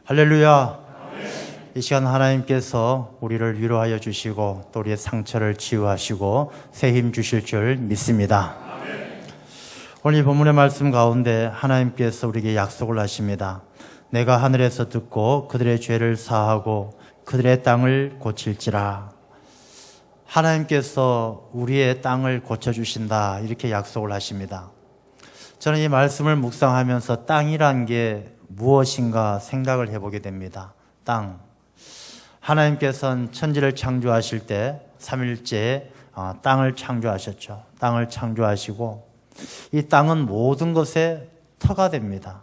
할렐루야. 이 시간 하나님께서 우리를 위로하여 주시고 또 우리의 상처를 치유하시고 새 힘 주실 줄 믿습니다. 오늘 이 본문의 말씀 가운데 하나님께서 우리에게 약속을 하십니다. 내가 하늘에서 듣고 그들의 죄를 사하고 그들의 땅을 고칠지라. 하나님께서 우리의 땅을 고쳐주신다, 이렇게 약속을 하십니다. 저는 이 말씀을 묵상하면서 땅이란 게 무엇인가 생각을 해보게 됩니다. 땅. 하나님께서는 천지를 창조하실 때 3일째에 땅을 창조하셨죠. 땅을 창조하시고 이 땅은 모든 것의 터가 됩니다.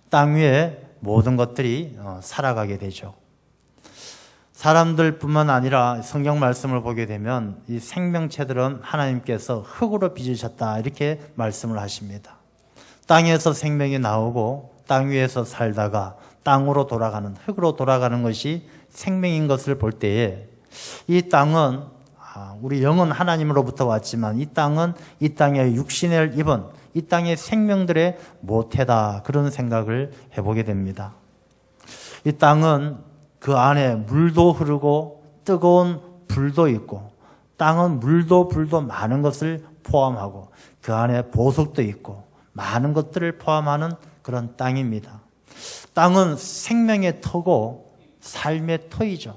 땅 위에 모든 것들이 살아가게 되죠. 사람들뿐만 아니라 성경 말씀을 보게 되면 이 생명체들은 하나님께서 흙으로 빚으셨다, 이렇게 말씀을 하십니다. 땅에서 생명이 나오고 땅 위에서 살다가 땅으로 돌아가는, 흙으로 돌아가는 것이 생명인 것을 볼 때에 이 땅은 우리 영은 하나님으로부터 왔지만 이 땅은 이 땅에 육신을 입은 이 땅의 생명들의 모태다, 그런 생각을 해보게 됩니다. 이 땅은 그 안에 물도 흐르고 뜨거운 불도 있고, 땅은 물도 불도 많은 것을 포함하고 그 안에 보석도 있고 많은 것들을 포함하는 그런 땅입니다. 땅은 생명의 터고 삶의 터이죠.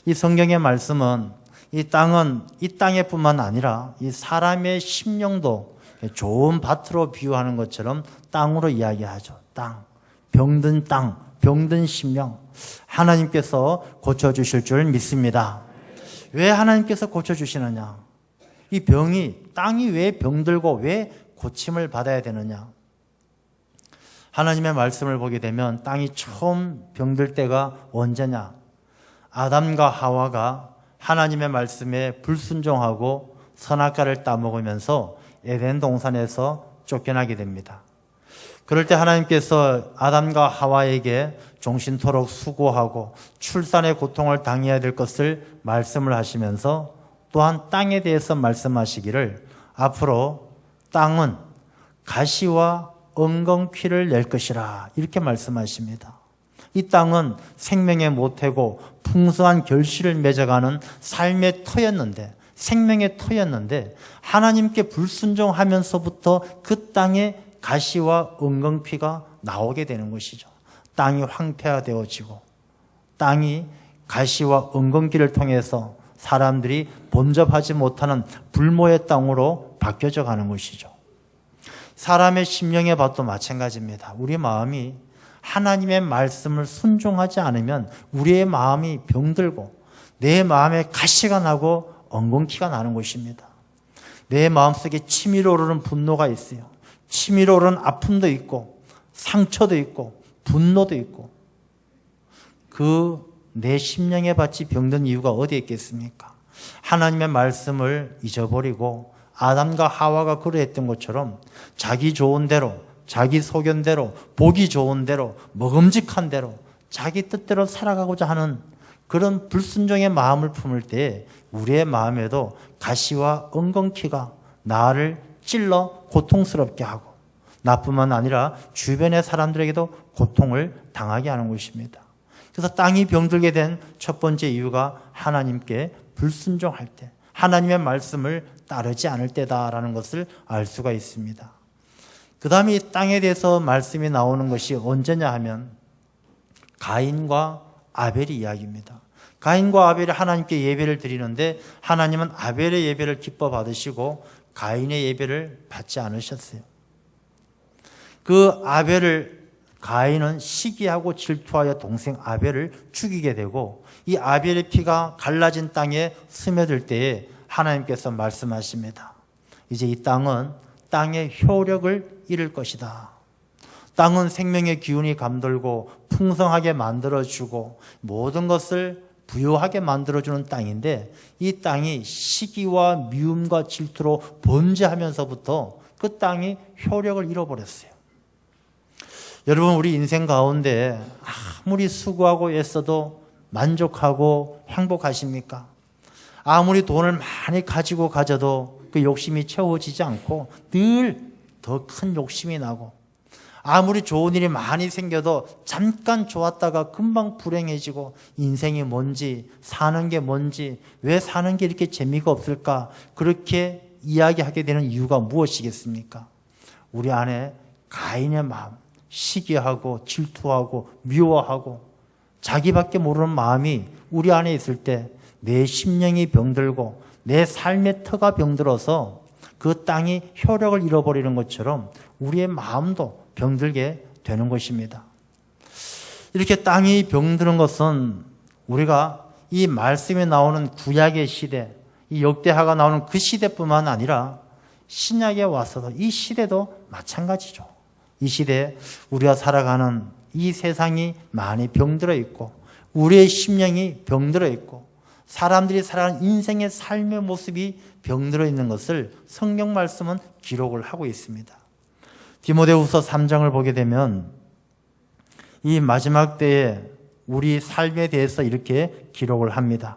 이 성경의 말씀은 이 땅은 이 땅에뿐만 아니라 이 사람의 심령도 좋은 밭으로 비유하는 것처럼 땅으로 이야기하죠. 땅, 병든 땅, 병든 심령, 하나님께서 고쳐주실 줄 믿습니다. 왜 하나님께서 고쳐주시느냐? 이 병이, 땅이 왜 병들고 왜 고침을 받아야 되느냐? 하나님의 말씀을 보게 되면 땅이 처음 병들 때가 언제냐? 아담과 하와가 하나님의 말씀에 불순종하고 선악과를 따먹으면서 에덴 동산에서 쫓겨나게 됩니다. 그럴 때 하나님께서 아담과 하와에게 종신토록 수고하고 출산의 고통을 당해야 될 것을 말씀을 하시면서 또한 땅에 대해서 말씀하시기를 앞으로 땅은 가시와 엉겅퀴를 낼 것이라, 이렇게 말씀하십니다. 이 땅은 생명의 모태고 풍성한 결실을 맺어가는 삶의 터였는데, 생명의 터였는데 하나님께 불순종하면서부터 그 땅에 가시와 엉겅퀴가 나오게 되는 것이죠. 땅이 황폐화되어지고 땅이 가시와 엉겅퀴를 통해서 사람들이 범접하지 못하는 불모의 땅으로 바뀌어져 가는 것이죠. 사람의 심령의 밭도 마찬가지입니다. 우리 마음이 하나님의 말씀을 순종하지 않으면 우리의 마음이 병들고 내 마음에 가시가 나고 엉겅퀴가 나는 것입니다. 내 마음속에 치밀어 오르는 분노가 있어요. 치밀어 오르는 아픔도 있고 상처도 있고 분노도 있고, 그 내 심령의 밭이 병든 이유가 어디에 있겠습니까? 하나님의 말씀을 잊어버리고 아담과 하와가 그러했던 것처럼 자기 좋은 대로, 자기 소견대로, 보기 좋은 대로, 먹음직한 대로 자기 뜻대로 살아가고자 하는 그런 불순종의 마음을 품을 때 우리의 마음에도 가시와 엉겅퀴가 나를 찔러 고통스럽게 하고 나뿐만 아니라 주변의 사람들에게도 고통을 당하게 하는 것입니다. 그래서 땅이 병들게 된 첫 번째 이유가 하나님께 불순종할 때, 하나님의 말씀을 따르지 않을 때다라는 것을 알 수가 있습니다. 그 다음에 이 땅에 대해서 말씀이 나오는 것이 언제냐 하면 가인과 아벨의 이야기입니다. 가인과 아벨이 하나님께 예배를 드리는데 하나님은 아벨의 예배를 기뻐 받으시고 가인의 예배를 받지 않으셨어요. 그 가인은 시기하고 질투하여 동생 아벨을 죽이게 되고 이 아벨의 피가 갈라진 땅에 스며들 때에 하나님께서 말씀하십니다. 이제 이 땅은 땅의 효력을 잃을 것이다. 땅은 생명의 기운이 감돌고 풍성하게 만들어주고 모든 것을 부유하게 만들어주는 땅인데 이 땅이 시기와 미움과 질투로 번제하면서부터 그 땅이 효력을 잃어버렸어요. 여러분, 우리 인생 가운데 아무리 수고하고 애써도 만족하고 행복하십니까? 아무리 돈을 많이 가지고 가져도 그 욕심이 채워지지 않고 늘 더 큰 욕심이 나고, 아무리 좋은 일이 많이 생겨도 잠깐 좋았다가 금방 불행해지고 인생이 뭔지, 사는 게 뭔지, 왜 사는 게 이렇게 재미가 없을까? 그렇게 이야기하게 되는 이유가 무엇이겠습니까? 우리 안에 가인의 마음, 시기하고 질투하고 미워하고 자기밖에 모르는 마음이 우리 안에 있을 때 내 심령이 병들고 내 삶의 터가 병들어서 그 땅이 효력을 잃어버리는 것처럼 우리의 마음도 병들게 되는 것입니다. 이렇게 땅이 병드는 것은 우리가 이 말씀에 나오는 구약의 시대, 이 역대하가 나오는 그 시대뿐만 아니라 신약에 와서도 이 시대도 마찬가지죠. 이 시대에 우리가 살아가는 이 세상이 많이 병들어 있고 우리의 심령이 병들어 있고 사람들이 살아가는 인생의 삶의 모습이 병들어 있는 것을 성경 말씀은 기록을 하고 있습니다. 디모데후서 3장을 보게 되면 이 마지막 때에 우리 삶에 대해서 이렇게 기록을 합니다.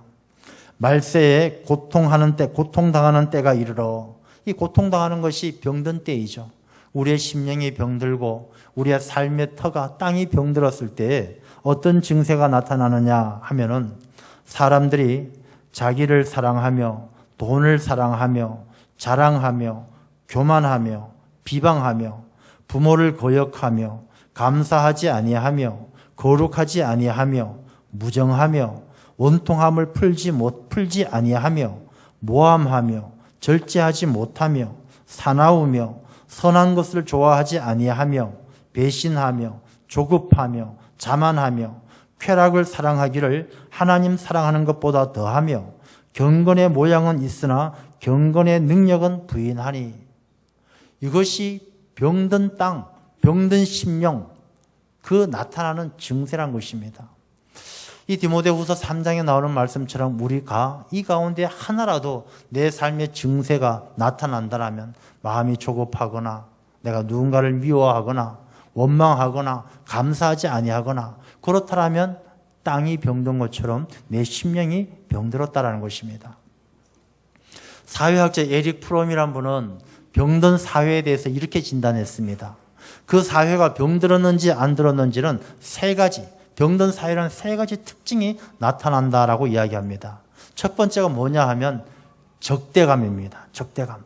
말세에 고통당하는 때가 이르러, 이 고통당하는 것이 병든 때이죠. 우리의 심령이 병들고 우리의 삶의 터가 땅이 병들었을 때에 어떤 증세가 나타나느냐 하면은 사람들이 자기를 사랑하며 돈을 사랑하며 자랑하며 교만하며 비방하며 부모를 거역하며 감사하지 아니하며 거룩하지 아니하며 무정하며 원통함을 풀지 아니하며 모함하며 절제하지 못하며 사나우며 선한 것을 좋아하지 아니하며 배신하며 조급하며 자만하며 쾌락을 사랑하기를 하나님 사랑하는 것보다 더하며 경건의 모양은 있으나 경건의 능력은 부인하니. 이것이 병든 땅, 병든 심령, 그 나타나는 증세란 것입니다. 이 디모데후서 3장에 나오는 말씀처럼 우리가 이 가운데 하나라도 내 삶의 증세가 나타난다면 마음이 조급하거나 내가 누군가를 미워하거나 원망하거나 감사하지 아니하거나 그렇다면 땅이 병든 것처럼 내 심령이 병들었다라는 것입니다. 사회학자 에릭 프롬이란 분은 병든 사회에 대해서 이렇게 진단했습니다. 그 사회가 병들었는지 안 들었는지는 세 가지, 병든 사회라는 세 가지 특징이 나타난다라고 이야기합니다. 첫 번째가 뭐냐 하면 적대감입니다. 적대감.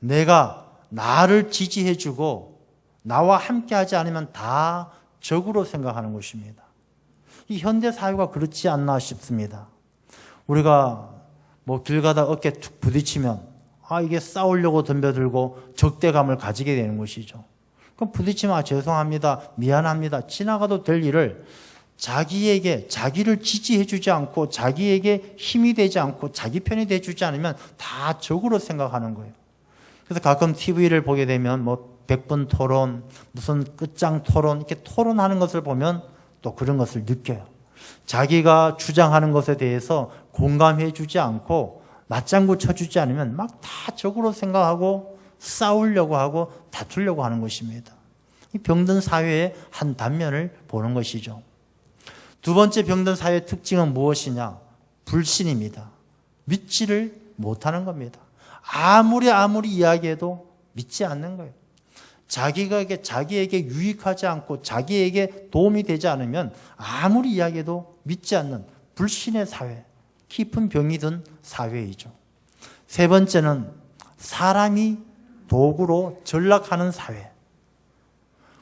내가 나를 지지해주고 나와 함께하지 않으면 다 적으로 생각하는 것입니다. 이 현대 사회가 그렇지 않나 싶습니다. 우리가 길 가다 어깨 툭 부딪히면 이게 싸우려고 덤벼들고 적대감을 가지게 되는 것이죠. 그럼 부딪히면 죄송합니다, 미안합니다, 지나가도 될 일을 자기를 지지해주지 않고 자기에게 힘이 되지 않고 자기 편이 돼주지 않으면 다 적으로 생각하는 거예요. 그래서 가끔 TV를 보게 되면 100분 토론, 무슨 끝장 토론, 이렇게 토론하는 것을 보면 또 그런 것을 느껴요. 자기가 주장하는 것에 대해서 공감해 주지 않고 맞장구 쳐주지 않으면 막 다 적으로 생각하고 싸우려고 하고 다투려고 하는 것입니다. 이 병든 사회의 한 단면을 보는 것이죠. 두 번째 병든 사회의 특징은 무엇이냐? 불신입니다. 믿지를 못하는 겁니다. 아무리 이야기해도 믿지 않는 거예요. 자기에게 유익하지 않고 자기에게 도움이 되지 않으면 아무리 이야기해도 믿지 않는 불신의 사회, 깊은 병이 든 사회이죠. 세 번째는 사람이 도구로 전락하는 사회.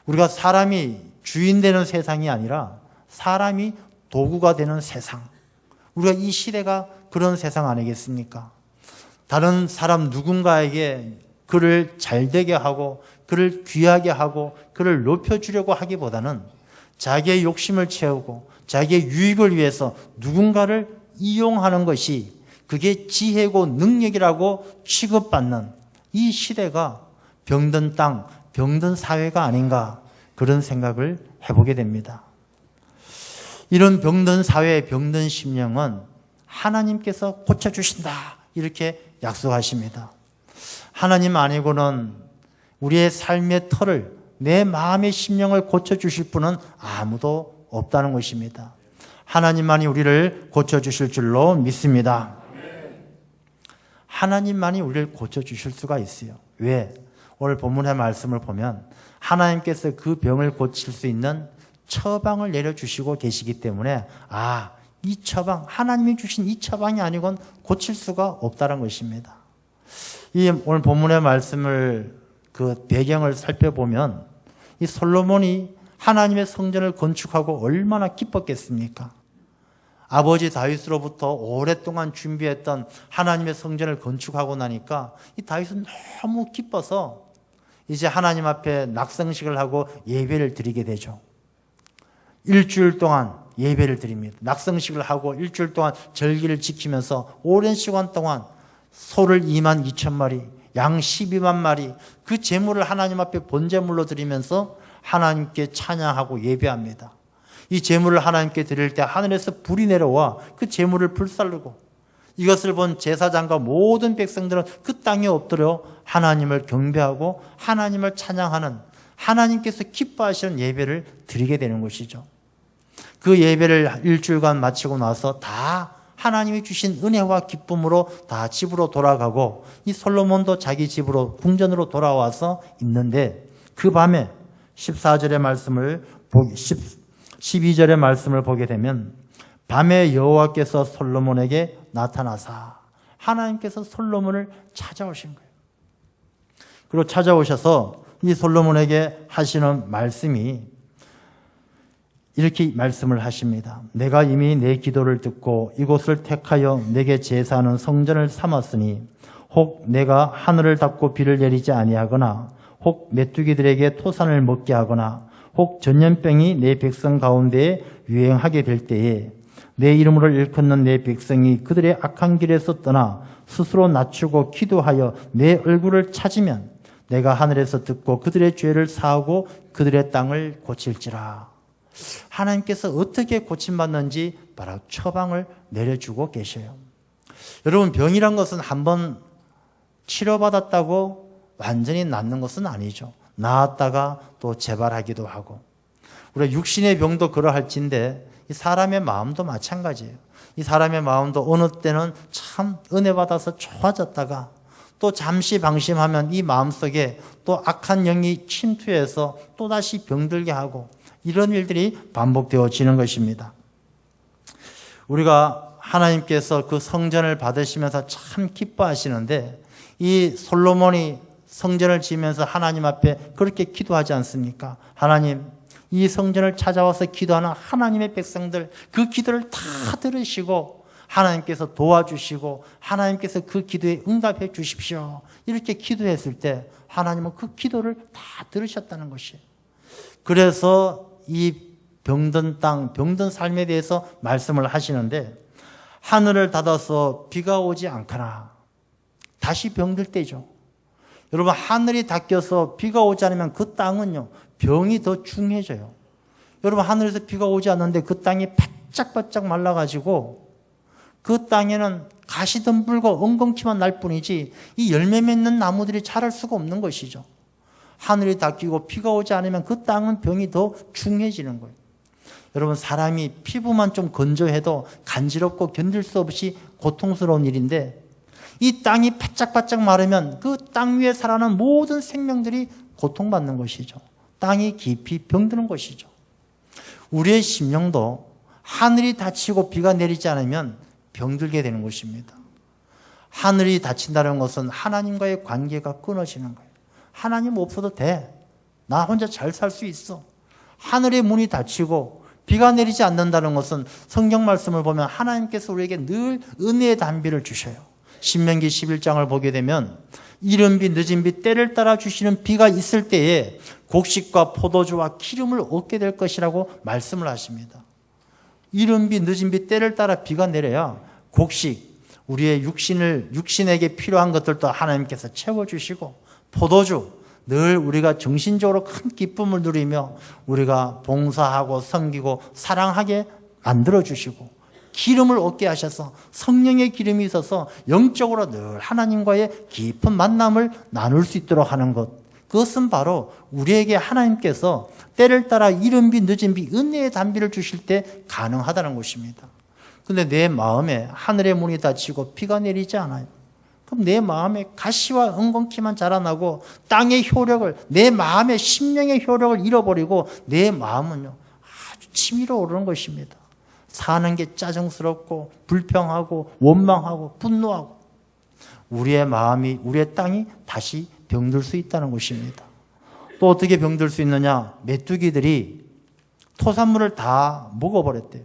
우리가 사람이 주인 되는 세상이 아니라 사람이 도구가 되는 세상. 우리가 이 시대가 그런 세상 아니겠습니까? 다른 사람 누군가에게 그를 잘되게 하고 그를 귀하게 하고 그를 높여주려고 하기보다는 자기의 욕심을 채우고 자기의 유익을 위해서 누군가를 이용하는 것이 그게 지혜고 능력이라고 취급받는 이 시대가 병든 땅, 병든 사회가 아닌가 그런 생각을 해보게 됩니다. 이런 병든 사회, 병든 심령은 하나님께서 고쳐주신다 이렇게 약속하십니다. 하나님 아니고는 우리의 삶의 터를 내 마음의 심령을 고쳐주실 분은 아무도 없다는 것입니다. 하나님만이 우리를 고쳐주실 줄로 믿습니다. 하나님만이 우리를 고쳐주실 수가 있어요. 왜? 오늘 본문의 말씀을 보면 하나님께서 그 병을 고칠 수 있는 처방을 내려주시고 계시기 때문에 이 처방, 하나님이 주신 이 처방이 아니고는 고칠 수가 없다는 것입니다. 이 오늘 본문의 말씀을 그 배경을 살펴보면 이 솔로몬이 하나님의 성전을 건축하고 얼마나 기뻤겠습니까? 아버지 다윗으로부터 오랫동안 준비했던 하나님의 성전을 건축하고 나니까 이 다윗은 너무 기뻐서 이제 하나님 앞에 낙성식을 하고 예배를 드리게 되죠. 일주일 동안 예배를 드립니다. 낙성식을 하고 일주일 동안 절기를 지키면서 오랜 시간 동안 소를 22,000마리, 양 12만 마리 그 제물을 하나님 앞에 번제물로 드리면서 하나님께 찬양하고 예배합니다. 이 제물을 하나님께 드릴 때 하늘에서 불이 내려와 그 제물을 불살르고 이것을 본 제사장과 모든 백성들은 그 땅에 엎드려 하나님을 경배하고 하나님을 찬양하는 하나님께서 기뻐하시는 예배를 드리게 되는 것이죠. 그 예배를 일주일간 마치고 나서 다 하나님이 주신 은혜와 기쁨으로 다 집으로 돌아가고 이 솔로몬도 자기 집으로 궁전으로 돌아와서 있는데 그 밤에 12절의 말씀을 보게 되면 밤에 여호와께서 솔로몬에게 나타나사 하나님께서 솔로몬을 찾아오신 거예요. 그리고 찾아오셔서 이 솔로몬에게 하시는 말씀이 이렇게 말씀을 하십니다. 내가 이미 내 기도를 듣고 이곳을 택하여 내게 제사하는 성전을 삼았으니 혹 내가 하늘을 닫고 비를 내리지 아니하거나 혹 메뚜기들에게 토산을 먹게 하거나 혹 전염병이 내 백성 가운데에 유행하게 될 때에 내 이름으로 일컫는 내 백성이 그들의 악한 길에서 떠나 스스로 낮추고 기도하여 내 얼굴을 찾으면 내가 하늘에서 듣고 그들의 죄를 사하고 그들의 땅을 고칠지라. 하나님께서 어떻게 고침받는지 바로 처방을 내려주고 계셔요. 여러분, 병이란 것은 한번 치료받았다고 완전히 낫는 것은 아니죠. 나았다가 또 재발하기도 하고, 우리 육신의 병도 그러할진데 이 사람의 마음도 마찬가지예요. 이 사람의 마음도 어느 때는 참 은혜 받아서 좋아졌다가 또 잠시 방심하면 이 마음속에 또 악한 영이 침투해서 또다시 병들게 하고 이런 일들이 반복되어지는 것입니다. 우리가 하나님께서 그 성전을 받으시면서 참 기뻐하시는데 이 솔로몬이 성전을 지으면서 하나님 앞에 그렇게 기도하지 않습니까? 하나님, 이 성전을 찾아와서 기도하는 하나님의 백성들 그 기도를 다 들으시고 하나님께서 도와주시고 하나님께서 그 기도에 응답해 주십시오. 이렇게 기도했을 때 하나님은 그 기도를 다 들으셨다는 것이에요. 그래서 이 병든 땅, 병든 삶에 대해서 말씀을 하시는데 하늘을 닫아서 비가 오지 않거나 다시 병들 때죠. 여러분, 하늘이 닫혀서 비가 오지 않으면 그 땅은요 병이 더 중해져요. 여러분, 하늘에서 비가 오지 않는데 그 땅이 바짝바짝 말라가지고 그 땅에는 가시덤불과 엉겅퀴만 날 뿐이지 이 열매 맺는 나무들이 자랄 수가 없는 것이죠. 하늘이 닫히고 비가 오지 않으면 그 땅은 병이 더 중해지는 거예요. 여러분, 사람이 피부만 좀 건조해도 간지럽고 견딜 수 없이 고통스러운 일인데 이 땅이 바짝바짝 마르면 그 땅 위에 살아가는 모든 생명들이 고통받는 것이죠. 땅이 깊이 병드는 것이죠. 우리의 심령도 하늘이 닫히고 비가 내리지 않으면 병들게 되는 것입니다. 하늘이 닫힌다는 것은 하나님과의 관계가 끊어지는 거예요. 하나님 없어도 돼. 나 혼자 잘 살 수 있어. 하늘의 문이 닫히고 비가 내리지 않는다는 것은 성경 말씀을 보면 하나님께서 우리에게 늘 은혜의 단비를 주셔요. 신명기 11장을 보게 되면 이른 비 늦은 비 때를 따라 주시는 비가 있을 때에 곡식과 포도주와 기름을 얻게 될 것이라고 말씀을 하십니다. 이른 비 늦은 비 때를 따라 비가 내려야 곡식, 우리의 육신에게 필요한 것들도 하나님께서 채워주시고 포도주, 늘 우리가 정신적으로 큰 기쁨을 누리며 우리가 봉사하고 섬기고 사랑하게 만들어주시고 기름을 얻게 하셔서 성령의 기름이 있어서 영적으로 늘 하나님과의 깊은 만남을 나눌 수 있도록 하는 것, 그것은 바로 우리에게 하나님께서 때를 따라 이른 비 늦은 비 은혜의 단비를 주실 때 가능하다는 것입니다. 그런데 내 마음에 하늘의 문이 닫히고 비가 내리지 않아요. 그럼 내 마음에 가시와 은공키만 자라나고 땅의 효력을, 내 마음의 심령의 효력을 잃어버리고 내 마음은요 아주 치밀어 오르는 것입니다. 사는 게 짜증스럽고 불평하고 원망하고 분노하고 우리의 마음이, 우리의 땅이 다시 병들 수 있다는 것입니다. 또 어떻게 병들 수 있느냐? 메뚜기들이 토산물을 다 먹어버렸대요.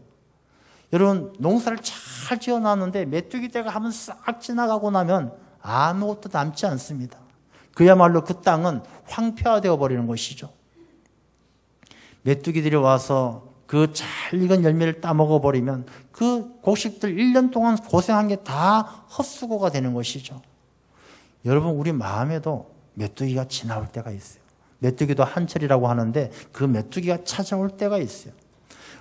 여러분, 농사를 잘 지어놨는데 메뚜기떼가 한번 싹 지나가고 나면 아무것도 남지 않습니다. 그야말로 그 땅은 황폐화되어 버리는 것이죠. 메뚜기들이 와서 그 잘 익은 열매를 따먹어버리면 그 곡식들 1년 동안 고생한 게 다 헛수고가 되는 것이죠. 여러분, 우리 마음에도 메뚜기가 지나올 때가 있어요. 메뚜기도 한철이라고 하는데 그 메뚜기가 찾아올 때가 있어요.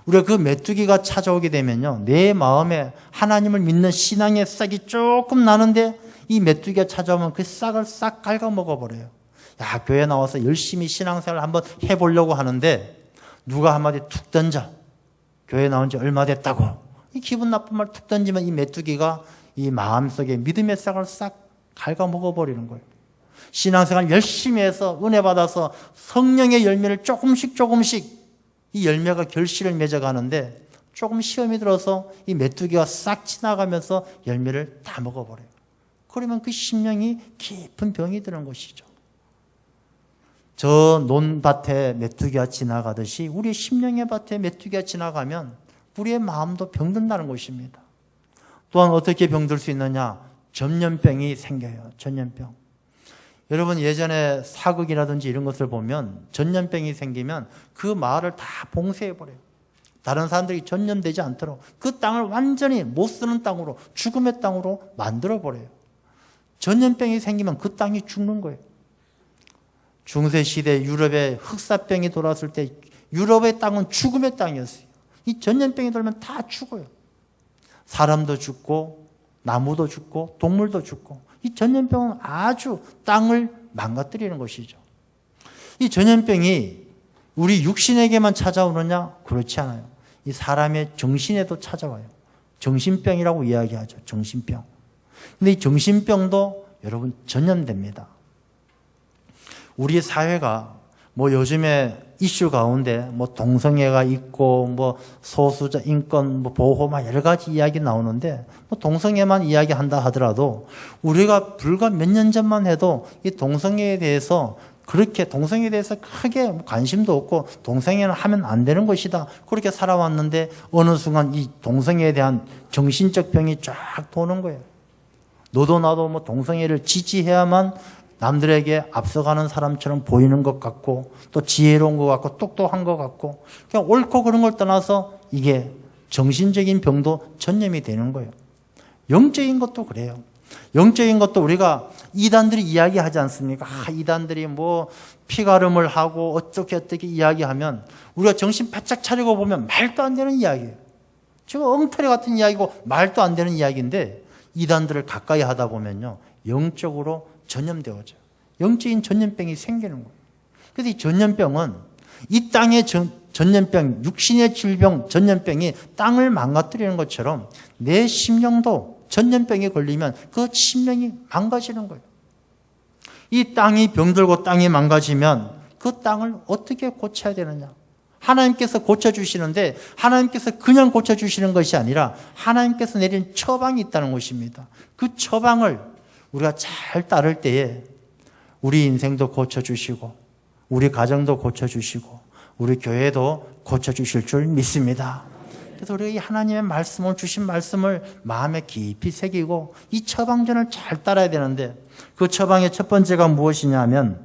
우리가 그 메뚜기가 찾아오게 되면요, 내 마음에 하나님을 믿는 신앙의 싹이 조금 나는데 이 메뚜기가 찾아오면 그 싹을 싹 갉아먹어버려요. 야, 교회 나와서 열심히 신앙생활을 한번 해보려고 하는데 누가 한마디 툭 던져. 교회 나온 지 얼마 됐다고. 이 기분 나쁜 말 툭 던지면 이 메뚜기가 이 마음속에 믿음의 싹을 싹 갉아먹어버리는 거예요. 신앙생활 열심히 해서 은혜 받아서 성령의 열매를 조금씩 이 열매가 결실을 맺어가는데 조금 시험이 들어서 이 메뚜기가 싹 지나가면서 열매를 다 먹어버려요. 그러면 그 심령이 깊은 병이 드는 것이죠. 저 논밭에 메뚜기가 지나가듯이 우리 심령의 밭에 메뚜기가 지나가면 우리의 마음도 병든다는 것입니다. 또한 어떻게 병들 수 있느냐? 전염병이 생겨요. 전염병. 여러분, 예전에 사극이라든지 이런 것을 보면 전염병이 생기면 그 마을을 다 봉쇄해버려요. 다른 사람들이 전염되지 않도록 그 땅을 완전히 못 쓰는 땅으로, 죽음의 땅으로 만들어버려요. 전염병이 생기면 그 땅이 죽는 거예요. 중세시대 유럽에 흑사병이 돌았을 때 유럽의 땅은 죽음의 땅이었어요. 이 전염병이 돌면 다 죽어요. 사람도 죽고 나무도 죽고 동물도 죽고 이 전염병은 아주 땅을 망가뜨리는 것이죠. 이 전염병이 우리 육신에게만 찾아오느냐? 그렇지 않아요. 이 사람의 정신에도 찾아와요. 정신병이라고 이야기하죠. 정신병. 근데 이 정신병도 여러분 전염됩니다. 우리 사회가 뭐 요즘에 이슈 가운데 뭐 동성애가 있고 뭐 소수자 인권 뭐 보호 막 여러 가지 이야기 나오는데 뭐 동성애만 이야기한다 하더라도 우리가 불과 몇 년 전만 해도 이 동성애에 대해서 그렇게 동성애에 대해서 크게 관심도 없고 동성애는 하면 안 되는 것이다 그렇게 살아왔는데 어느 순간 이 동성애에 대한 정신적 병이 쫙 도는 거예요. 너도 나도 뭐 동성애를 지지해야만 남들에게 앞서가는 사람처럼 보이는 것 같고 또 지혜로운 것 같고 똑똑한 것 같고 그냥 옳고 그런 걸 떠나서 이게 정신적인 병도 전염이 되는 거예요. 영적인 것도 그래요. 영적인 것도 우리가 이단들이 이야기하지 않습니까? 이단들이 뭐 피가름을 하고 어떻게 이야기하면 우리가 정신 바짝 차리고 보면 말도 안 되는 이야기예요. 지금 엉터리 같은 이야기고 말도 안 되는 이야기인데 이단들을 가까이 하다 보면요 영적으로 전염되어져요. 영적인 전염병이 생기는 거예요. 그래서 이 전염병은 이 땅의 전염병, 육신의 질병, 전염병이 땅을 망가뜨리는 것처럼 내 심령도 전염병에 걸리면 그 심령이 망가지는 거예요. 이 땅이 병들고 땅이 망가지면 그 땅을 어떻게 고쳐야 되느냐? 하나님께서 고쳐주시는데 하나님께서 그냥 고쳐주시는 것이 아니라 하나님께서 내린 처방이 있다는 것입니다. 그 처방을 우리가 잘 따를 때에 우리 인생도 고쳐주시고 우리 가정도 고쳐주시고 우리 교회도 고쳐주실 줄 믿습니다. 그래서 우리가 이 하나님의 말씀을 주신 말씀을 마음에 깊이 새기고 이 처방전을 잘 따라야 되는데 그 처방의 첫 번째가 무엇이냐면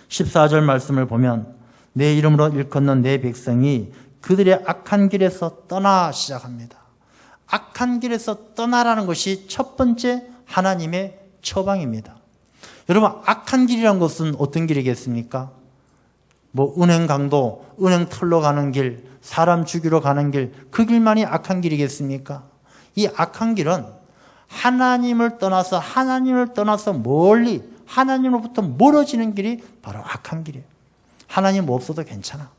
14절 말씀을 보면 내 이름으로 일컫는 내 백성이 그들의 악한 길에서 떠나 시작합니다. 악한 길에서 떠나라는 것이 첫 번째 하나님의 처방입니다. 여러분 악한 길이란 것은 어떤 길이겠습니까? 뭐 은행 강도, 은행 털러 가는 길, 사람 죽이러 가는 길, 그 길만이 악한 길이겠습니까? 이 악한 길은 하나님을 떠나서 멀리 하나님으로부터 멀어지는 길이 바로 악한 길이에요. 하나님 없어도 괜찮아.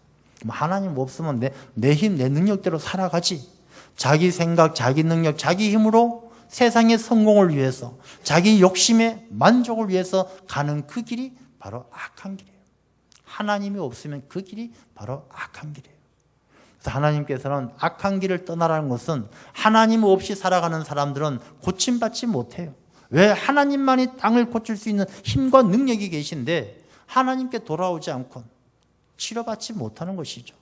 하나님 없으면 내 힘, 내 능력대로 살아가지. 자기 생각, 자기 능력, 자기 힘으로 세상의 성공을 위해서, 자기 욕심의 만족을 위해서 가는 그 길이 바로 악한 길이에요. 하나님이 없으면 그 길이 바로 악한 길이에요. 그래서 하나님께서는 악한 길을 떠나라는 것은 하나님 없이 살아가는 사람들은 고침받지 못해요. 왜? 하나님만이 땅을 고칠 수 있는 힘과 능력이 계신데 하나님께 돌아오지 않고 치료받지 못하는 것이죠.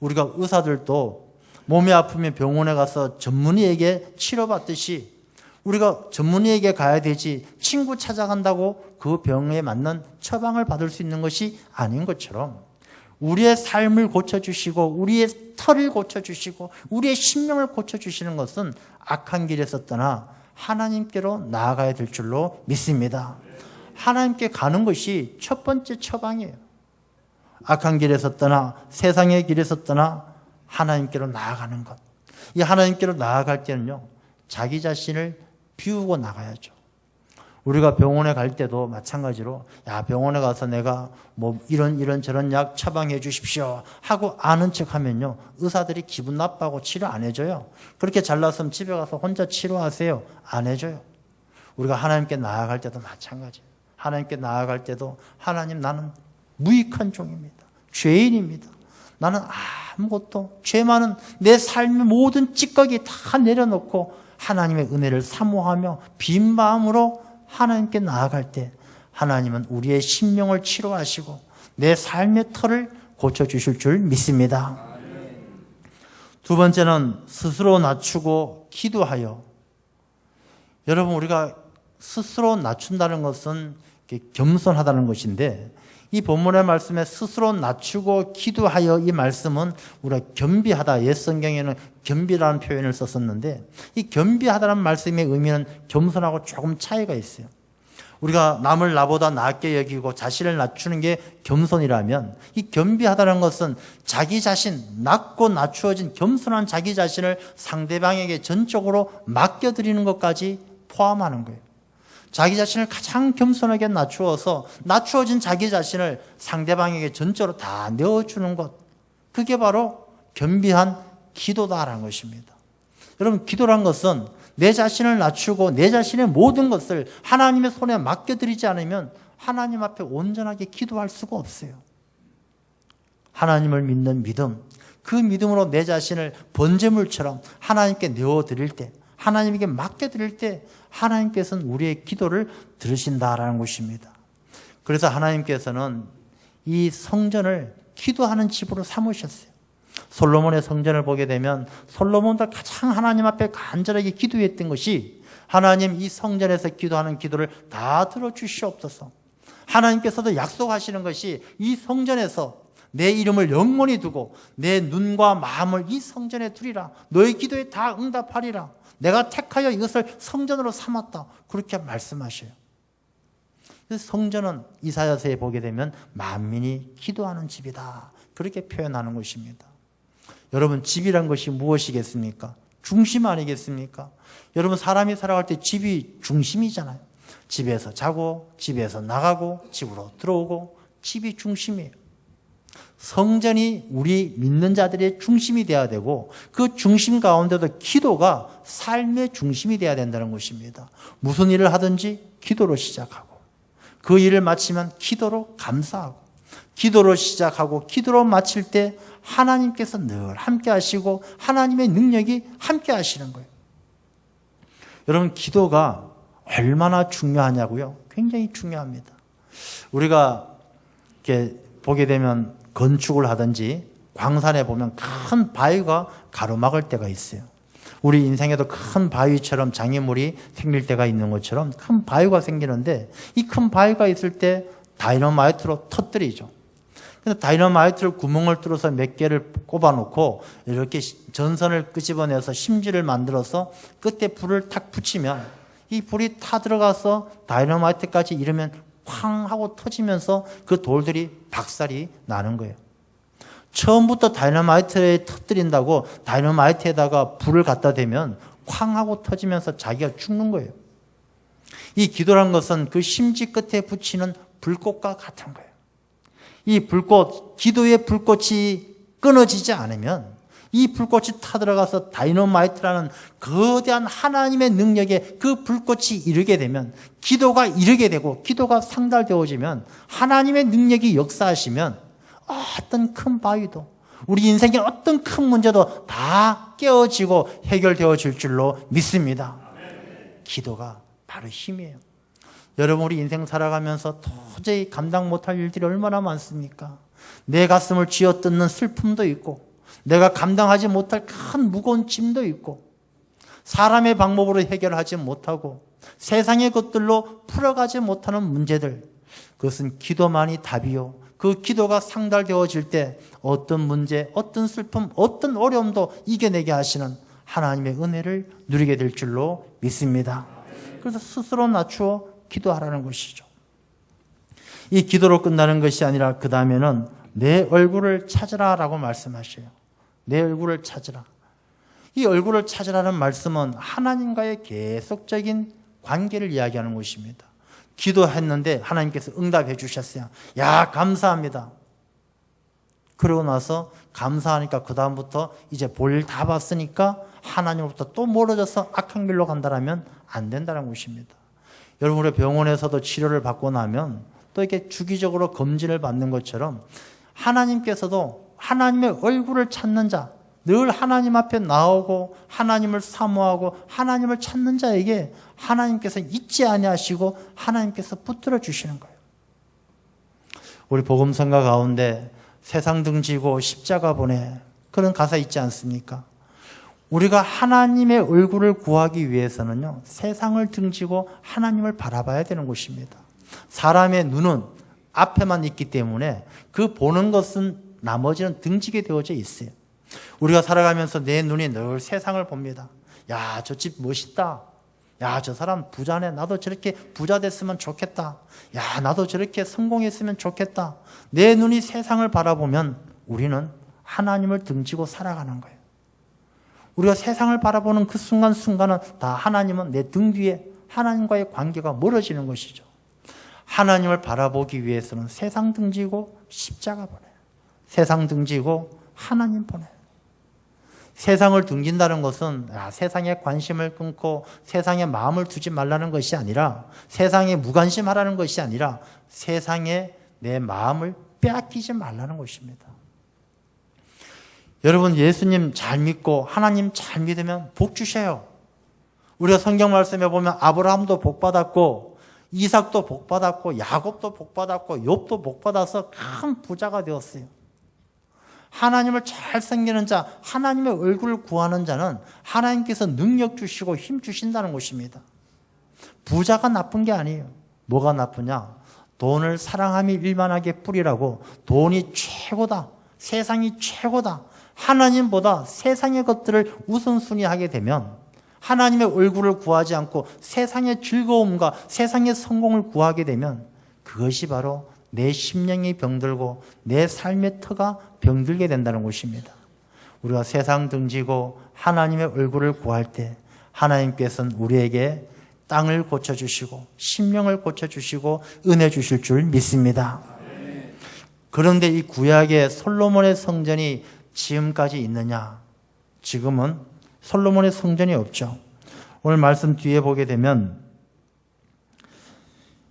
우리가 의사들도 몸이 아프면 병원에 가서 전문의에게 치료받듯이 우리가 전문의에게 가야 되지 친구 찾아간다고 그 병에 맞는 처방을 받을 수 있는 것이 아닌 것처럼 우리의 삶을 고쳐주시고 우리의 털을 고쳐주시고 우리의 심령을 고쳐주시는 것은 악한 길에서 떠나 하나님께로 나아가야 될 줄로 믿습니다. 하나님께 가는 것이 첫 번째 처방이에요. 악한 길에서 떠나 세상의 길에서 떠나 하나님께로 나아가는 것. 이 하나님께로 나아갈 때는요, 자기 자신을 비우고 나가야죠. 우리가 병원에 갈 때도 마찬가지로 병원에 가서 내가 뭐 이런 저런 약 처방해 주십시오 하고 아는 척하면요, 의사들이 기분 나빠하고 치료 안 해줘요. 그렇게 잘났으면 집에 가서 혼자 치료하세요. 안 해줘요. 우리가 하나님께 나아갈 때도 마찬가지예요. 하나님께 나아갈 때도 하나님, 나는 무익한 종입니다. 죄인입니다. 나는 아무것도, 죄 많은 내 삶의 모든 찌꺼기 다 내려놓고 하나님의 은혜를 사모하며 빈 마음으로 하나님께 나아갈 때 하나님은 우리의 심령을 치료하시고 내 삶의 털을 고쳐주실 줄 믿습니다. 두 번째는 스스로 낮추고 기도하여. 여러분, 우리가 스스로 낮춘다는 것은 겸손하다는 것인데 이 본문의 말씀에 스스로 낮추고 기도하여, 이 말씀은 우리가 겸비하다, 옛 성경에는 겸비라는 표현을 썼었는데 이 겸비하다는 말씀의 의미는 겸손하고 조금 차이가 있어요. 우리가 남을 나보다 낮게 여기고 자신을 낮추는 게 겸손이라면 이 겸비하다는 것은 자기 자신, 낮고 낮추어진 겸손한 자기 자신을 상대방에게 전적으로 맡겨드리는 것까지 포함하는 거예요. 자기 자신을 가장 겸손하게 낮추어서 낮추어진 자기 자신을 상대방에게 전적으로 다 내어주는 것, 그게 바로 겸비한 기도다라는 것입니다. 여러분, 기도란 것은 내 자신을 낮추고 내 자신의 모든 것을 하나님의 손에 맡겨드리지 않으면 하나님 앞에 온전하게 기도할 수가 없어요. 하나님을 믿는 믿음, 그 믿음으로 내 자신을 번제물처럼 하나님께 내어드릴 때, 하나님에게 맡겨드릴 때 하나님께서는 우리의 기도를 들으신다라는 것입니다. 그래서 하나님께서는 이 성전을 기도하는 집으로 삼으셨어요. 솔로몬의 성전을 보게 되면 솔로몬도 가장 하나님 앞에 간절하게 기도했던 것이, 하나님, 이 성전에서 기도하는 기도를 다 들어주시옵소서. 하나님께서도 약속하시는 것이 이 성전에서 내 이름을 영원히 두고 내 눈과 마음을 이 성전에 두리라. 너의 기도에 다 응답하리라. 내가 택하여 이것을 성전으로 삼았다. 그렇게 말씀하셔요. 그래서 성전은 이사야서에 보게 되면 만민이 기도하는 집이다. 그렇게 표현하는 것입니다. 여러분, 집이란 것이 무엇이겠습니까? 중심 아니겠습니까? 여러분, 사람이 살아갈 때 집이 중심이잖아요. 집에서 자고, 집에서 나가고, 집으로 들어오고, 집이 중심이에요. 성전이 우리 믿는 자들의 중심이 되어야 되고, 그 중심 가운데도 기도가 삶의 중심이 되어야 된다는 것입니다. 무슨 일을 하든지 기도로 시작하고, 그 일을 마치면 기도로 감사하고, 기도로 시작하고 기도로 마칠 때 하나님께서 늘 함께 하시고 하나님의 능력이 함께 하시는 거예요. 여러분, 기도가 얼마나 중요하냐고요? 굉장히 중요합니다. 우리가 이렇게 보게 되면 건축을 하든지 광산에 보면 큰 바위가 가로막을 때가 있어요. 우리 인생에도 큰 바위처럼 장애물이 생길 때가 있는 것처럼 큰 바위가 생기는데, 이 큰 바위가 있을 때 다이너마이트로 터뜨리죠. 근데 다이너마이트를 구멍을 뚫어서 몇 개를 꼽아놓고 이렇게 전선을 끄집어내서 심지를 만들어서 끝에 불을 탁 붙이면 이 불이 타 들어가서 다이너마이트까지 이르면 쾅 하고 터지면서 그 돌들이 박살이 나는 거예요. 처음부터 다이너마이트에 터뜨린다고 다이너마이트에다가 불을 갖다 대면 쾅 하고 터지면서 자기가 죽는 거예요. 이 기도란 것은 그 심지 끝에 붙이는 불꽃과 같은 거예요. 이 불꽃, 기도의 불꽃이 끊어지지 않으면 이 불꽃이 타들어가서 다이너마이트라는 거대한 하나님의 능력에 그 불꽃이 이르게 되면, 기도가 이르게 되고 기도가 상달되어지면, 하나님의 능력이 역사하시면 어떤 큰 바위도, 우리 인생의 어떤 큰 문제도 다 깨어지고 해결되어질 줄로 믿습니다. 기도가 바로 힘이에요. 여러분, 우리 인생 살아가면서 도저히 감당 못할 일들이 얼마나 많습니까? 내 가슴을 쥐어뜯는 슬픔도 있고, 내가 감당하지 못할 큰 무거운 짐도 있고, 사람의 방법으로 해결하지 못하고 세상의 것들로 풀어가지 못하는 문제들, 그것은 기도만이 답이요, 그 기도가 상달되어질 때 어떤 문제, 어떤 슬픔, 어떤 어려움도 이겨내게 하시는 하나님의 은혜를 누리게 될 줄로 믿습니다. 그래서 스스로 낮추어 기도하라는 것이죠. 이 기도로 끝나는 것이 아니라 그 다음에는 내 얼굴을 찾으라라고 말씀하셔요. 내 얼굴을 찾으라. 이 얼굴을 찾으라는 말씀은 하나님과의 계속적인 관계를 이야기하는 것입니다. 기도했는데 하나님께서 응답해 주셨어요. 야, 감사합니다. 그러고 나서 감사하니까 그 다음부터 이제 볼일 다 봤으니까 하나님으로부터 또 멀어져서 악한 길로 간다라면 안 된다는 것입니다. 여러분, 우리 병원에서도 치료를 받고 나면 또 이렇게 주기적으로 검진을 받는 것처럼 하나님께서도 하나님의 얼굴을 찾는 자, 늘 하나님 앞에 나오고 하나님을 사모하고 하나님을 찾는 자에게 하나님께서 잊지 아니하시고 하나님께서 붙들어 주시는 거예요. 우리 복음성가 가운데 세상 등지고 십자가 보내, 그런 가사 있지 않습니까? 우리가 하나님의 얼굴을 구하기 위해서는요, 세상을 등지고 하나님을 바라봐야 되는 것입니다. 사람의 눈은 앞에만 있기 때문에 그 보는 것은 나머지는 등지게 되어져 있어요. 우리가 살아가면서 내 눈이 늘 세상을 봅니다. 야, 저 집 멋있다. 야, 저 사람 부자네. 나도 저렇게 부자 됐으면 좋겠다. 야, 나도 저렇게 성공했으면 좋겠다. 내 눈이 세상을 바라보면 우리는 하나님을 등지고 살아가는 거예요. 우리가 세상을 바라보는 그 순간순간은 다 하나님은 내 등 뒤에 하나님과의 관계가 멀어지는 것이죠. 하나님을 바라보기 위해서는 세상 등지고 십자가 보내요. 세상 등지고 하나님 보내요. 세상을 등진다는 것은 세상에 관심을 끊고 세상에 마음을 두지 말라는 것이 아니라, 세상에 무관심하라는 것이 아니라 세상에 내 마음을 빼앗기지 말라는 것입니다. 여러분, 예수님 잘 믿고 하나님 잘 믿으면 복 주셔요. 우리가 성경 말씀에 보면 아브라함도 복 받았고 이삭도 복 받았고 야곱도 복 받았고 욥도 복 받아서 큰 부자가 되었어요. 하나님을 잘 섬기는 자, 하나님의 얼굴을 구하는 자는 하나님께서 능력 주시고 힘 주신다는 것입니다. 부자가 나쁜 게 아니에요. 뭐가 나쁘냐? 돈을 사랑함이 일만하게 뿌리라고 돈이 최고다, 세상이 최고다, 하나님보다 세상의 것들을 우선순위하게 되면, 하나님의 얼굴을 구하지 않고 세상의 즐거움과 세상의 성공을 구하게 되면 그것이 바로 내 심령이 병들고 내 삶의 터가 병들게 된다는 것입니다. 우리가 세상 등지고 하나님의 얼굴을 구할 때 하나님께서는 우리에게 땅을 고쳐주시고 심령을 고쳐주시고 은혜 주실 줄 믿습니다. 그런데 이 구약의 솔로몬의 성전이 지금까지 있느냐? 지금은 솔로몬의 성전이 없죠. 오늘 말씀 뒤에 보게 되면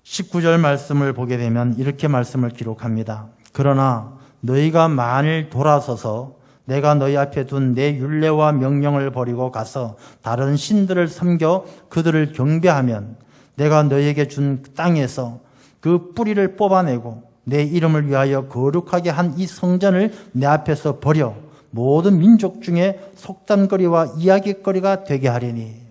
19절 말씀을 보게 되면 이렇게 말씀을 기록합니다. 그러나 너희가 만일 돌아서서 내가 너희 앞에 둔 내 율례와 명령을 버리고 가서 다른 신들을 섬겨 그들을 경배하면 내가 너희에게 준 땅에서 그 뿌리를 뽑아내고 내 이름을 위하여 거룩하게 한 이 성전을 내 앞에서 버려 모든 민족 중에 속담거리와 이야기거리가 되게 하리니.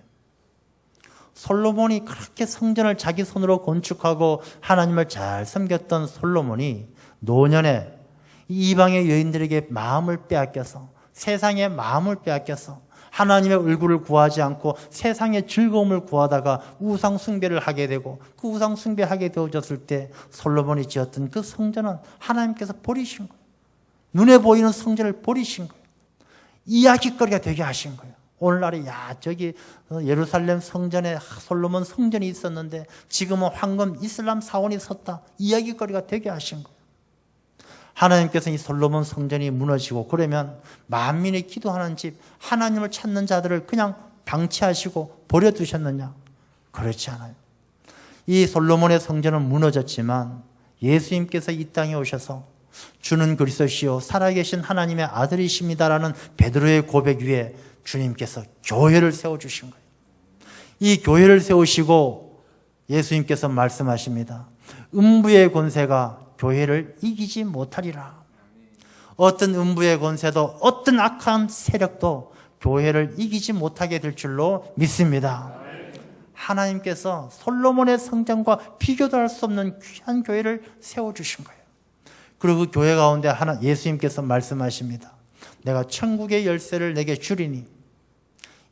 솔로몬이 그렇게 성전을 자기 손으로 건축하고 하나님을 잘 섬겼던 솔로몬이 노년에 이방의 여인들에게 마음을 빼앗겨서, 세상의 마음을 빼앗겨서 하나님의 얼굴을 구하지 않고 세상의 즐거움을 구하다가 우상 숭배를 하게 되고, 그 우상 숭배하게 되어졌을 때 솔로몬이 지었던 그 성전은 하나님께서 버리신 거예요. 눈에 보이는 성전을 버리신 거예요. 이야기거리가 되게 하신 거예요. 오늘날에 저기 예루살렘 성전에 솔로몬 성전이 있었는데 지금은 황금 이슬람 사원이 섰다, 이야기거리가 되게 하신 거예요. 하나님께서 이 솔로몬 성전이 무너지고 그러면 만민이 기도하는 집, 하나님을 찾는 자들을 그냥 방치하시고 버려두셨느냐? 그렇지 않아요. 이 솔로몬의 성전은 무너졌지만 예수님께서 이 땅에 오셔서 주는 그리스도시요 살아계신 하나님의 아들이십니다라는 베드로의 고백 위에 주님께서 교회를 세워주신 거예요. 이 교회를 세우시고 예수님께서 말씀하십니다. 음부의 권세가 교회를 이기지 못하리라. 어떤 음부의 권세도 어떤 악한 세력도 교회를 이기지 못하게 될 줄로 믿습니다. 하나님께서 솔로몬의 성전과 비교도 할 수 없는 귀한 교회를 세워주신 거예요. 그리고 그 교회 가운데 예수님께서 말씀하십니다. 내가 천국의 열쇠를 내게 주리니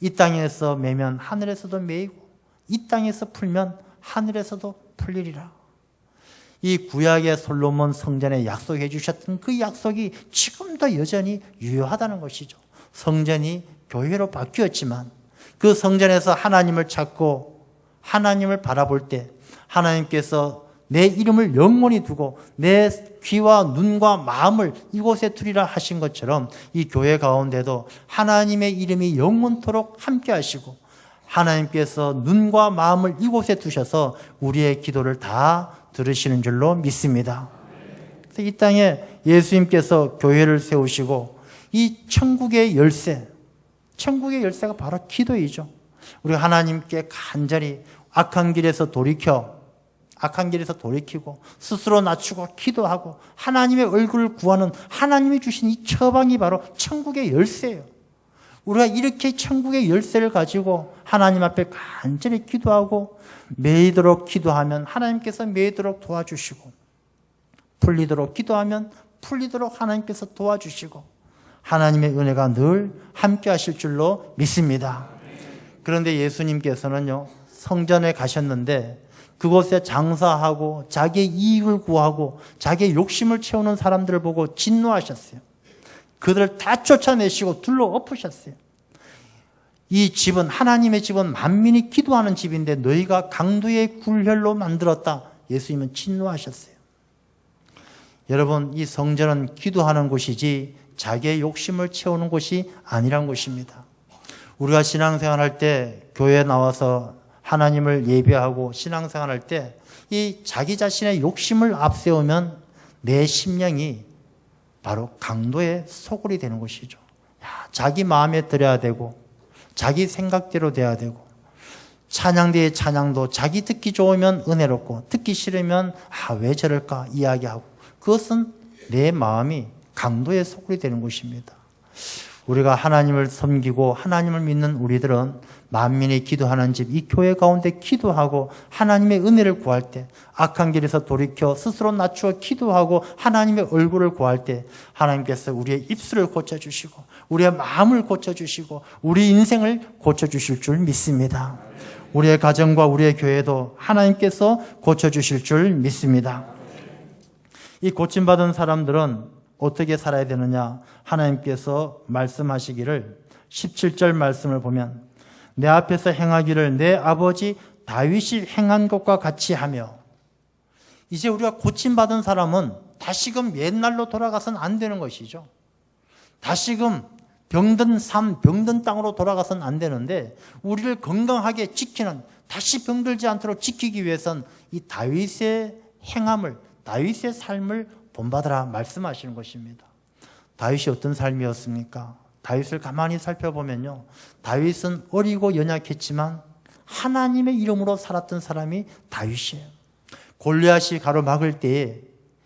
이 땅에서 매면 하늘에서도 매이고 이 땅에서 풀면 하늘에서도 풀리리라. 이 구약의 솔로몬 성전에 약속해 주셨던 그 약속이 지금도 여전히 유효하다는 것이죠. 성전이 교회로 바뀌었지만 그 성전에서 하나님을 찾고 하나님을 바라볼 때 하나님께서 내 이름을 영원히 두고 내 귀와 눈과 마음을 이곳에 두리라 하신 것처럼 이 교회 가운데도 하나님의 이름이 영원토록 함께 하시고 하나님께서 눈과 마음을 이곳에 두셔서 우리의 기도를 다 들으시는 줄로 믿습니다. 그래서 이 땅에 예수님께서 교회를 세우시고 이 천국의 열쇠가 바로 기도이죠. 우리 하나님께 간절히 악한 길에서 돌이키고 스스로 낮추고 기도하고 하나님의 얼굴을 구하는 하나님이 주신 이 처방이 바로 천국의 열쇠예요. 우리가 이렇게 천국의 열쇠를 가지고 하나님 앞에 간절히 기도하고 매이도록 기도하면 하나님께서 매이도록 도와주시고 풀리도록 기도하면 풀리도록 하나님께서 도와주시고 하나님의 은혜가 늘 함께 하실 줄로 믿습니다. 그런데 예수님께서는요, 성전에 가셨는데 그곳에 장사하고 자기의 이익을 구하고 자기의 욕심을 채우는 사람들을 보고 진노하셨어요. 그들을 다 쫓아내시고 둘러 엎으셨어요. 이 집은, 하나님의 집은 만민이 기도하는 집인데 너희가 강도의 굴혈로 만들었다. 예수님은 진노하셨어요. 여러분, 이 성전은 기도하는 곳이지 자기의 욕심을 채우는 곳이 아니란 곳입니다. 우리가 신앙생활할 때 교회에 나와서 하나님을 예배하고 신앙생활할 때 이 자기 자신의 욕심을 앞세우면 내 심령이 바로 강도의 소굴이 되는 것이죠. 자기 마음에 들어야 되고 자기 생각대로 돼야 되고 찬양대의 찬양도 자기 듣기 좋으면 은혜롭고 듣기 싫으면 왜 저럴까 이야기하고 그것은 내 마음이 강도의 소굴이 되는 것입니다. 우리가 하나님을 섬기고 하나님을 믿는 우리들은 만민이 기도하는 집, 이 교회 가운데 기도하고 하나님의 은혜를 구할 때 악한 길에서 돌이켜 스스로 낮추어 기도하고 하나님의 얼굴을 구할 때 하나님께서 우리의 입술을 고쳐주시고 우리의 마음을 고쳐주시고 우리 인생을 고쳐주실 줄 믿습니다. 우리의 가정과 우리의 교회도 하나님께서 고쳐주실 줄 믿습니다. 이 고침받은 사람들은 어떻게 살아야 되느냐? 하나님께서 말씀하시기를 17절 말씀을 보면 내 앞에서 행하기를 내 아버지 다윗이 행한 것과 같이 하며 이제 우리가 고침받은 사람은 다시금 옛날로 돌아가서는 안 되는 것이죠. 다시금 병든 삶, 병든 땅으로 돌아가서는 안 되는데 우리를 건강하게 지키는 다시 병들지 않도록 지키기 위해서는 이 다윗의 행함을 다윗의 삶을 본받으라 말씀하시는 것입니다. 다윗이 어떤 삶이었습니까? 다윗을 가만히 살펴보면요. 다윗은 어리고 연약했지만 하나님의 이름으로 살았던 사람이 다윗이에요. 골리앗이 가로막을 때에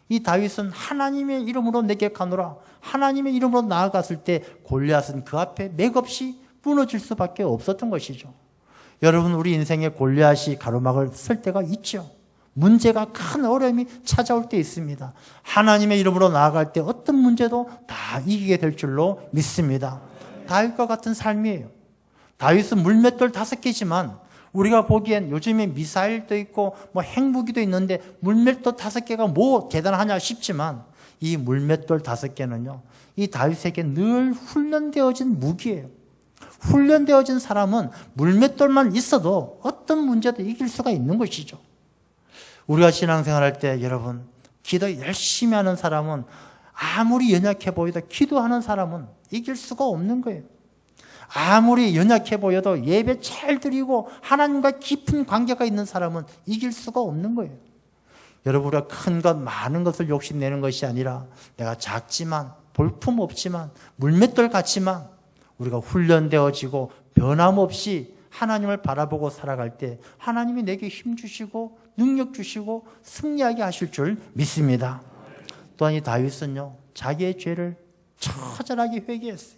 이 다윗은 하나님의 이름으로 내게 가노라. 하나님의 이름으로 나아갔을 때 골리앗은 그 앞에 맥없이 무너질 수밖에 없었던 것이죠. 여러분, 우리 인생에 골리앗이 가로막을 쓸 때가 있죠. 문제가 큰 어려움이 찾아올 때 있습니다. 하나님의 이름으로 나아갈 때 어떤 문제도 다 이기게 될 줄로 믿습니다. 다윗과 같은 삶이에요. 다윗은 물맷돌 5개지만 우리가 보기엔 요즘에 미사일도 있고 핵무기도 있는데 물맷돌 5개가 뭐 대단하냐 싶지만 이 물맷돌 5개는요, 이 다윗에게 늘 훈련되어진 무기예요. 훈련되어진 사람은 물맷돌만 있어도 어떤 문제도 이길 수가 있는 것이죠. 우리가 신앙생활할 때 여러분 기도 열심히 하는 사람은 아무리 연약해 보여도 기도하는 사람은 이길 수가 없는 거예요. 아무리 연약해 보여도 예배 잘 드리고 하나님과 깊은 관계가 있는 사람은 이길 수가 없는 거예요. 여러분, 우리가 큰 것, 많은 것을 욕심내는 것이 아니라 내가 작지만, 볼품 없지만, 물맷돌 같지만 우리가 훈련되어지고 변함없이 하나님을 바라보고 살아갈 때 하나님이 내게 힘 주시고 능력 주시고 승리하게 하실 줄 믿습니다. 또한 이 다윗은요, 자기의 죄를 처절하게 회개했어요.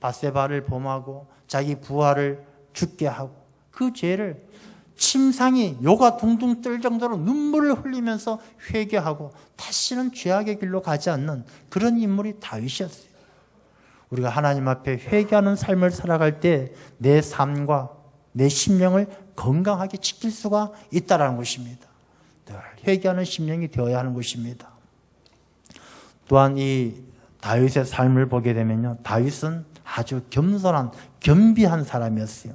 밧세바를 범하고 자기 부하를 죽게 하고 그 죄를 침상이 요가 둥둥 뜰 정도로 눈물을 흘리면서 회개하고 다시는 죄악의 길로 가지 않는 그런 인물이 다윗이었어요. 우리가 하나님 앞에 회개하는 삶을 살아갈 때 내 삶과 내 심령을 건강하게 지킬 수가 있다는 것입니다. 늘 회개하는 심령이 되어야 하는 것입니다. 또한 이 다윗의 삶을 보게 되면요, 다윗은 아주 겸손한, 겸비한 사람이었어요.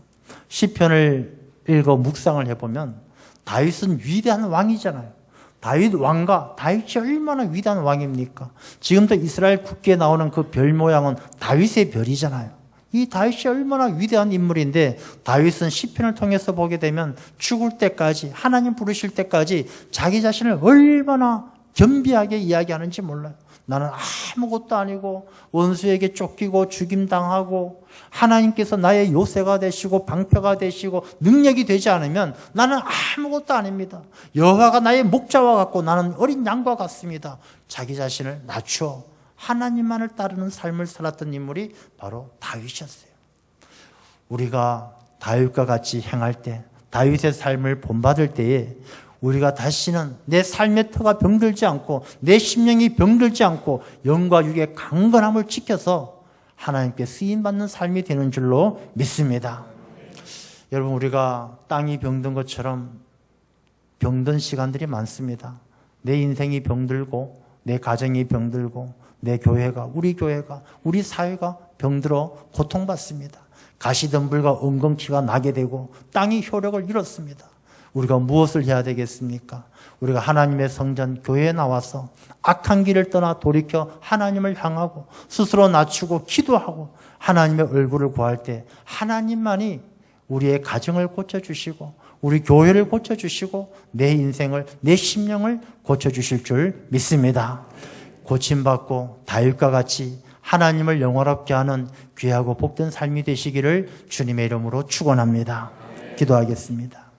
시편을 읽어 묵상을 해보면 다윗은 위대한 왕이잖아요. 다윗 왕과 다윗이 얼마나 위대한 왕입니까? 지금도 이스라엘 국기에 나오는 그 별 모양은 다윗의 별이잖아요. 이 다윗이 얼마나 위대한 인물인데 다윗은 시편을 통해서 보게 되면 죽을 때까지, 하나님 부르실 때까지 자기 자신을 얼마나 겸비하게 이야기하는지 몰라요. 나는 아무것도 아니고 원수에게 쫓기고 죽임당하고 하나님께서 나의 요새가 되시고 방패가 되시고 능력이 되지 않으면 나는 아무것도 아닙니다. 여호와가 나의 목자와 같고 나는 어린 양과 같습니다. 자기 자신을 낮추어 하나님만을 따르는 삶을 살았던 인물이 바로 다윗이었어요. 우리가 다윗과 같이 행할 때, 다윗의 삶을 본받을 때에 우리가 다시는 내 삶의 터가 병들지 않고 내 심령이 병들지 않고 영과 육의 강건함을 지켜서 하나님께 쓰임받는 삶이 되는 줄로 믿습니다. 여러분, 우리가 땅이 병든 것처럼 병든 시간들이 많습니다. 내 인생이 병들고 내 가정이 병들고 내 교회가, 우리 사회가 병들어 고통받습니다. 가시덤불과 엉겅퀴가 나게 되고 땅이 효력을 잃었습니다. 우리가 무엇을 해야 되겠습니까? 우리가 하나님의 성전 교회에 나와서 악한 길을 떠나 돌이켜 하나님을 향하고 스스로 낮추고 기도하고 하나님의 얼굴을 구할 때 하나님만이 우리의 가정을 고쳐주시고 우리 교회를 고쳐주시고 내 인생을, 내 심령을 고쳐주실 줄 믿습니다. 고침받고 다윗과 같이 하나님을 영화롭게 하는 귀하고 복된 삶이 되시기를 주님의 이름으로 축원합니다. 기도하겠습니다.